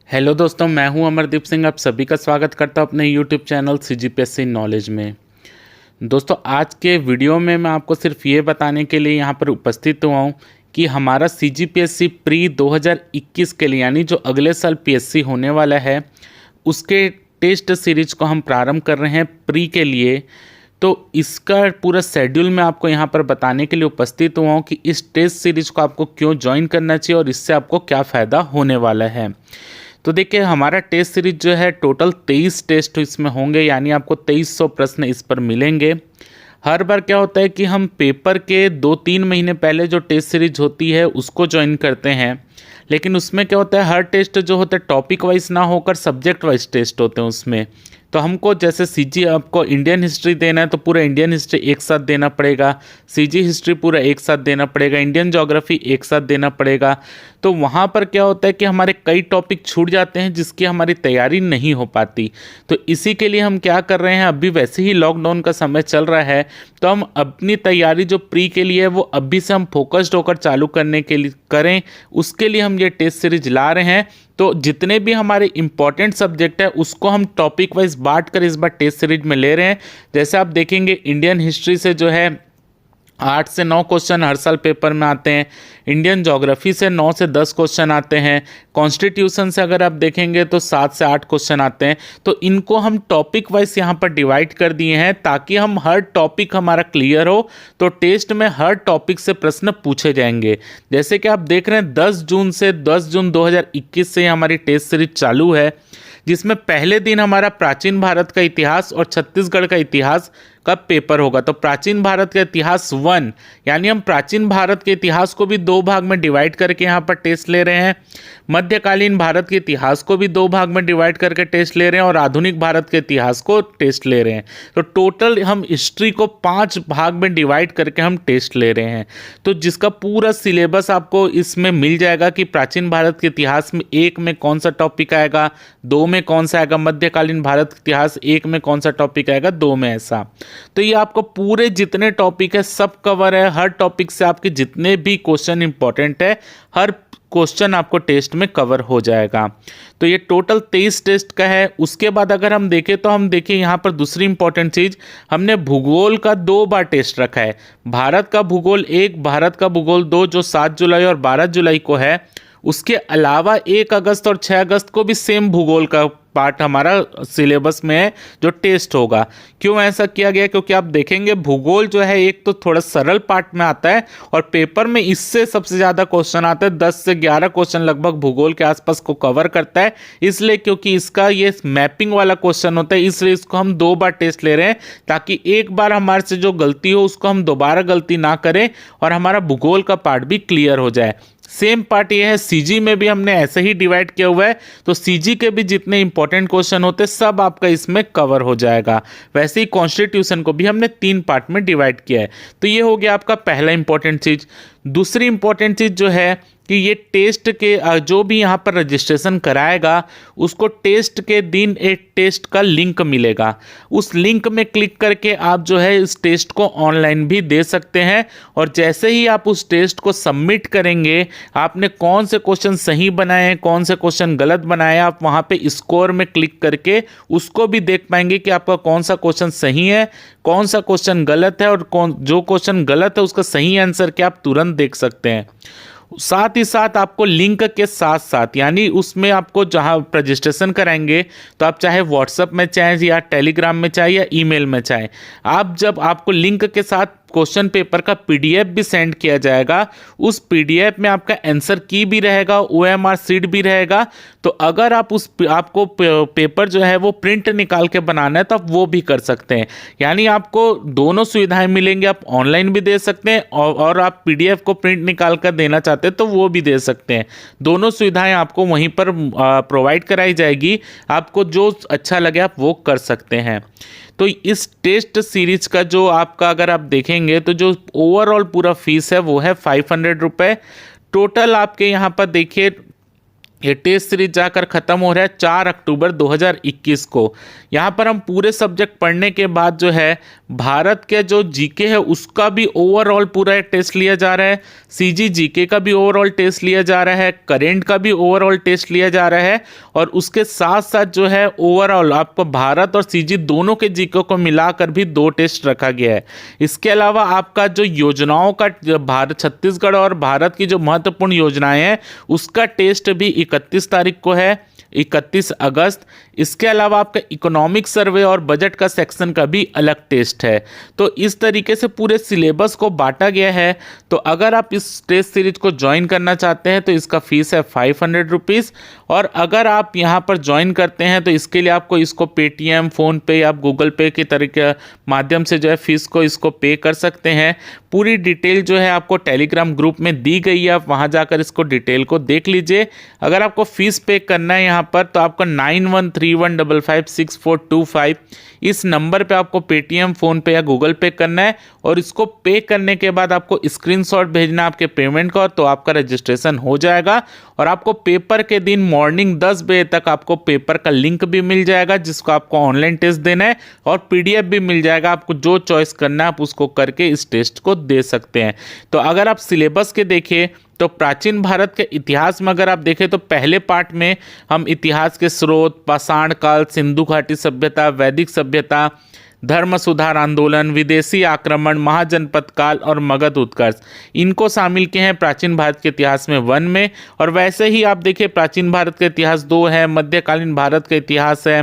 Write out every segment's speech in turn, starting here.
Hello दोस्तों, मैं हूं अमरदीप सिंह। आप सभी का स्वागत करता हूं अपने यूट्यूब चैनल CGPSC नॉलेज में। दोस्तों, आज के वीडियो में मैं आपको सिर्फ ये बताने के लिए यहाँ पर उपस्थित हुआ हूँ कि हमारा CGPSC प्री 2021 के लिए, यानी जो अगले साल PSC होने वाला है, उसके टेस्ट सीरीज को हम प्रारंभ कर रहे हैं प्री के लिए। तो इसका पूरा शेड्यूल मैं आपको यहाँ पर बताने के लिए उपस्थित हुआ हूँ कि इस टेस्ट सीरीज को आपको क्यों ज्वाइन करना चाहिए और इससे आपको क्या फ़ायदा होने वाला है। तो देखिए, हमारा टेस्ट सीरीज जो है टोटल 23 टेस्ट इसमें होंगे, यानी आपको 2300 प्रश्न इस पर मिलेंगे। हर बार क्या होता है कि हम पेपर के 2-3 महीने पहले जो टेस्ट सीरीज होती है उसको ज्वाइन करते हैं, लेकिन उसमें क्या होता है, हर टेस्ट जो होता है टॉपिक वाइज ना होकर सब्जेक्ट वाइज टेस्ट होते हैं उसमें। तो हमको जैसे CG आपको इंडियन हिस्ट्री देना है तो पूरा इंडियन हिस्ट्री एक साथ देना पड़ेगा, CG हिस्ट्री पूरा एक साथ देना पड़ेगा, इंडियन ज्योग्राफी एक साथ देना पड़ेगा। तो वहाँ पर क्या होता है कि हमारे कई टॉपिक छूट जाते हैं जिसकी हमारी तैयारी नहीं हो पाती। तो इसी के लिए हम क्या कर रहे हैं, अभी वैसे ही लॉकडाउन का समय चल रहा है, तो हम अपनी तैयारी जो प्री के लिए है वो अभी से हम फोकस्ड होकर चालू करने के लिए करें, उसके लिए हम ये टेस्ट सीरीज ला रहे हैं। तो जितने भी हमारे इंपॉर्टेंट सब्जेक्ट है उसको हम टॉपिक वाइज बांट कर इस बार टेस्ट सीरीज में ले रहे हैं। जैसे आप देखेंगे, इंडियन हिस्ट्री से जो है 8 से 9 क्वेश्चन हर साल पेपर में आते हैं, इंडियन ज्योग्राफी से 9 से 10 क्वेश्चन आते हैं, कॉन्स्टिट्यूशन से अगर आप देखेंगे तो 7 से 8 क्वेश्चन आते हैं। तो इनको हम टॉपिक वाइज यहाँ पर डिवाइड कर दिए हैं ताकि हम हर टॉपिक हमारा क्लियर हो, तो टेस्ट में हर टॉपिक से प्रश्न पूछे जाएंगे। जैसे कि आप देख रहे हैं 10 जून 2021 से हमारी टेस्ट सीरीज चालू है, जिसमें पहले दिन हमारा प्राचीन भारत का इतिहास और छत्तीसगढ़ का इतिहास का पेपर होगा। तो प्राचीन भारत का इतिहास 1, यानी हम प्राचीन भारत के इतिहास को भी 2 भाग में डिवाइड करके यहाँ पर टेस्ट ले रहे हैं, मध्यकालीन भारत के इतिहास को भी 2 भाग में डिवाइड करके टेस्ट ले रहे हैं और आधुनिक भारत के इतिहास को टेस्ट ले रहे हैं। तो टोटल हम हिस्ट्री को 5 भाग में डिवाइड करके हम टेस्ट ले रहे हैं। तो जिसका पूरा सिलेबस आपको इसमें मिल जाएगा कि प्राचीन भारत के इतिहास में 1 में कौन सा टॉपिक आएगा, 2 में कौन सा आएगा, मध्यकालीन भारत के इतिहास 1 में कौन सा टॉपिक आएगा, 2 में ऐसा। तो ये आपको पूरे जितने टॉपिक है सब कवर है। हर टॉपिक से आपके जितने भी क्वेश्चन इंपॉर्टेंट है, हर क्वेश्चन आपको टेस्ट में कवर हो जाएगा। तो ये टोटल 23 टेस्ट का है। उसके बाद अगर हम देखें तो हम देखें यहाँ पर दूसरी इंपॉर्टेंट चीज़, हमने भूगोल का 2 बार टेस्ट रखा है। भारत का भूगोल 1, भारत का भूगोल 2, जो 7 जुलाई और 12 जुलाई को है। उसके अलावा 1 अगस्त और 6 अगस्त को भी सेम भूगोल का पार्ट हमारा सिलेबस में है जो टेस्ट होगा। क्यों ऐसा किया गया? क्योंकि आप देखेंगे भूगोल जो है एक तो थोड़ा सरल पार्ट में आता है और पेपर में इससे सबसे ज़्यादा क्वेश्चन आते हैं। 10 से 11 क्वेश्चन लगभग भूगोल के आसपास को कवर करता है, इसलिए क्योंकि इसका ये मैपिंग वाला क्वेश्चन होता है, इसलिए इसको हम 2 बार टेस्ट ले रहे हैं ताकि एक बार हमारे से जो गलती हो उसको हम दोबारा गलती ना करें और हमारा भूगोल का पार्ट भी क्लियर हो जाए। सेम पार्ट ये है, CG में भी हमने ऐसे ही डिवाइड किया हुआ है। तो CG के भी जितने इंपॉर्टेंट क्वेश्चन होते हैं सब आपका इसमें कवर हो जाएगा। वैसे ही कॉन्स्टिट्यूशन को भी हमने 3 पार्ट में डिवाइड किया है। तो ये हो गया आपका पहला इंपॉर्टेंट चीज़। दूसरी इंपॉर्टेंट चीज़ जो है कि ये टेस्ट के जो भी यहाँ पर रजिस्ट्रेशन कराएगा उसको टेस्ट के दिन एक टेस्ट का लिंक मिलेगा। उस लिंक में क्लिक करके आप जो है इस टेस्ट को ऑनलाइन भी दे सकते हैं और जैसे ही आप उस टेस्ट को सबमिट करेंगे, आपने कौन से क्वेश्चन सही बनाए हैं, कौन से क्वेश्चन गलत बनाए, आप वहाँ पे स्कोर में क्लिक करके उसको भी देख पाएंगे कि आपका कौन सा क्वेश्चन सही है, कौन सा क्वेश्चन गलत है और जो क्वेश्चन गलत है उसका सही आंसर क्या आप तुरंत देख सकते हैं। साथ ही साथ आपको लिंक के साथ साथ, यानी उसमें आपको जहां रजिस्ट्रेशन कराएंगे तो आप चाहे व्हाट्सएप में चाहे या टेलीग्राम में चाहे या ईमेल में चाहे, आप जब आपको लिंक के साथ क्वेश्चन पेपर का PDF भी सेंड किया जाएगा। उस PDF में आपका आंसर की भी रहेगा, OMR शीट भी रहेगा। तो अगर आप आपको पेपर जो है वो प्रिंट निकाल के बनाना है तो आप वो भी कर सकते हैं। यानी आपको दोनों सुविधाएं मिलेंगी, आप ऑनलाइन भी दे सकते हैं और आप PDF को प्रिंट निकाल कर देना चाहते हैं तो वो भी दे सकते हैं। दोनों सुविधाएं आपको वहीं पर प्रोवाइड कराई जाएगी। आपको जो अच्छा लगे आप वो कर सकते हैं। तो इस टेस्ट सीरीज का जो आपका अगर आप देखेंगे तो जो ओवरऑल पूरा फीस है वो है 500 रुपये। टोटल आपके यहाँ पर देखिए ये टेस्ट सीरीज जाकर ख़त्म हो रहा है 4 अक्टूबर 2021 को। यहाँ पर हम पूरे सब्जेक्ट पढ़ने के बाद जो है भारत के जो जीके है उसका भी ओवरऑल पूरा टेस्ट लिया जा रहा है, सीजी जीके का भी ओवरऑल टेस्ट लिया जा रहा है, करेंट का भी ओवरऑल टेस्ट लिया जा रहा है, और उसके साथ साथ जो है ओवरऑल आपको भारत और सीजी दोनों के जीके को मिलाकर भी 2 टेस्ट रखा गया है। इसके अलावा आपका जो योजनाओं का भारत छत्तीसगढ़ और भारत की जो महत्वपूर्ण योजनाएं हैं उसका टेस्ट भी 31 तारीख को है, 31 अगस्त। इसके अलावा आपका इकोनॉमिक सर्वे और बजट का सेक्शन का भी अलग टेस्ट है। तो इस तरीके से पूरे सिलेबस को बांटा गया है। तो अगर आप इस टेस्ट सीरीज को ज्वाइन करना चाहते हैं तो इसका फीस है 500 रुपीज़, और अगर आप यहाँ पर ज्वाइन करते हैं तो इसके लिए आपको इसको पेटीएम, फ़ोनपे या गूगल पे के तरीके माध्यम से जो है फीस को इसको पे कर सकते हैं। पूरी डिटेल जो है आपको टेलीग्राम ग्रुप में दी गई है, आप वहाँ जाकर इसको डिटेल को देख लीजिए। अगर आपको फीस पे करना है यहाँ पर तो आपको 9131556425 इस नंबर पे आपको पेटीएम, फ़ोनपे या गूगल पे करना है, और इसको पे करने के बाद आपको स्क्रीनशॉट भेजना है आपके पेमेंट का, तो आपका रजिस्ट्रेशन हो जाएगा। और आपको पेपर के दिन मॉर्निंग 10 बजे तक आपको पेपर का लिंक भी मिल जाएगा जिसको आपको ऑनलाइन टेस्ट देना है, और पीडीएफ भी मिल जाएगा। आपको जो चॉइस करना है आप उसको करके इस टेस्ट को दे सकते हैं। तो अगर आप सिलेबस के देखिए तो प्राचीन भारत के इतिहास में अगर आप देखें तो पहले पार्ट में हम इतिहास के स्रोत, पाषाण काल, सिंधु घाटी सभ्यता, वैदिक सभ्यता, धर्म सुधार आंदोलन, विदेशी आक्रमण, महाजनपद काल और मगध उत्कर्ष, इनको शामिल किए हैं प्राचीन भारत के इतिहास में 1 में। और वैसे ही आप देखिए प्राचीन भारत का इतिहास 2 है, मध्यकालीन भारत का इतिहास है।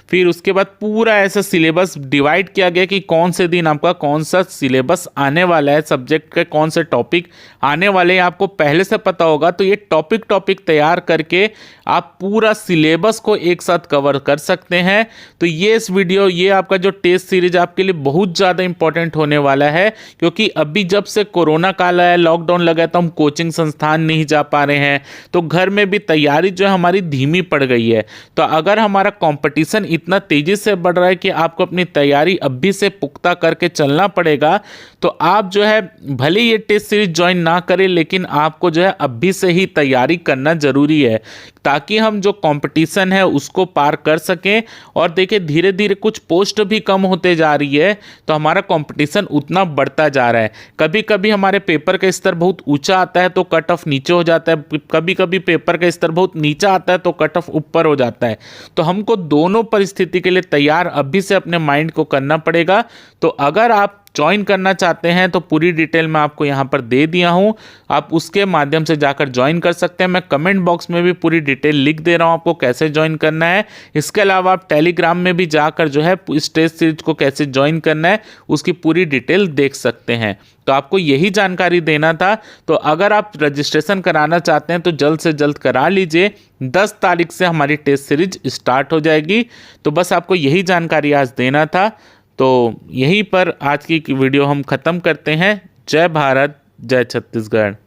फिर उसके बाद पूरा ऐसा सिलेबस डिवाइड किया गया कि कौन से दिन आपका कौन सा सिलेबस आने वाला है, सब्जेक्ट के कौन से टॉपिक आने वाले हैं आपको पहले से पता होगा। तो ये टॉपिक तैयार करके आप पूरा सिलेबस को एक साथ कवर कर सकते हैं। तो ये इस वीडियो, ये आपका जो टेस्ट सीरीज आपके लिए बहुत ज़्यादा इंपॉर्टेंट होने वाला है, क्योंकि अभी जब से कोरोना काल आया, लॉकडाउन लगा, तो हम कोचिंग संस्थान नहीं जा पा रहे हैं, तो घर में भी तैयारी जो है हमारी धीमी पड़ गई है। तो अगर हमारा कॉम्पिटिशन इतना तेजी से बढ़ रहा है कि आपको अपनी तैयारी अभी से पुख्ता करके चलना पड़ेगा, तो आप जो है भले ये टेस्ट सीरीज ज्वाइन ना करें, लेकिन आपको जो है अभी से ही तैयारी करना जरूरी है, ताकि हम जो कंपटीशन है उसको पार कर सकें। और देखिए धीरे धीरे कुछ पोस्ट भी कम होते जा रही है, तो हमारा कंपटीशन उतना बढ़ता जा रहा है। कभी कभी हमारे पेपर का स्तर बहुत ऊंचा आता है तो कट ऑफ नीचे हो जाता है, कभी कभी पेपर का स्तर बहुत नीचा आता है तो कट ऑफ ऊपर हो जाता है। तो हमको दोनों परिस्थिति के लिए तैयार अभी से अपने माइंड को करना पड़ेगा। तो अगर आप ज्वाइन करना चाहते हैं तो पूरी डिटेल मैं आपको यहाँ पर दे दिया हूँ, आप उसके माध्यम से जाकर ज्वाइन कर सकते हैं। मैं कमेंट बॉक्स में भी पूरी डिटेल लिख दे रहा हूँ आपको कैसे ज्वाइन करना है। इसके अलावा आप टेलीग्राम में भी जाकर जो है इस टेस्ट सीरीज को कैसे ज्वाइन करना है उसकी पूरी डिटेल देख सकते हैं। तो आपको यही जानकारी देना था। तो अगर आप रजिस्ट्रेशन कराना चाहते हैं तो जल्द से जल्द करा लीजिए, 10 तारीख से हमारी टेस्ट सीरीज स्टार्ट हो जाएगी। तो बस आपको यही जानकारी आज देना था। तो यहीं पर आज की वीडियो हम ख़त्म करते हैं। जय भारत, जय छत्तीसगढ़।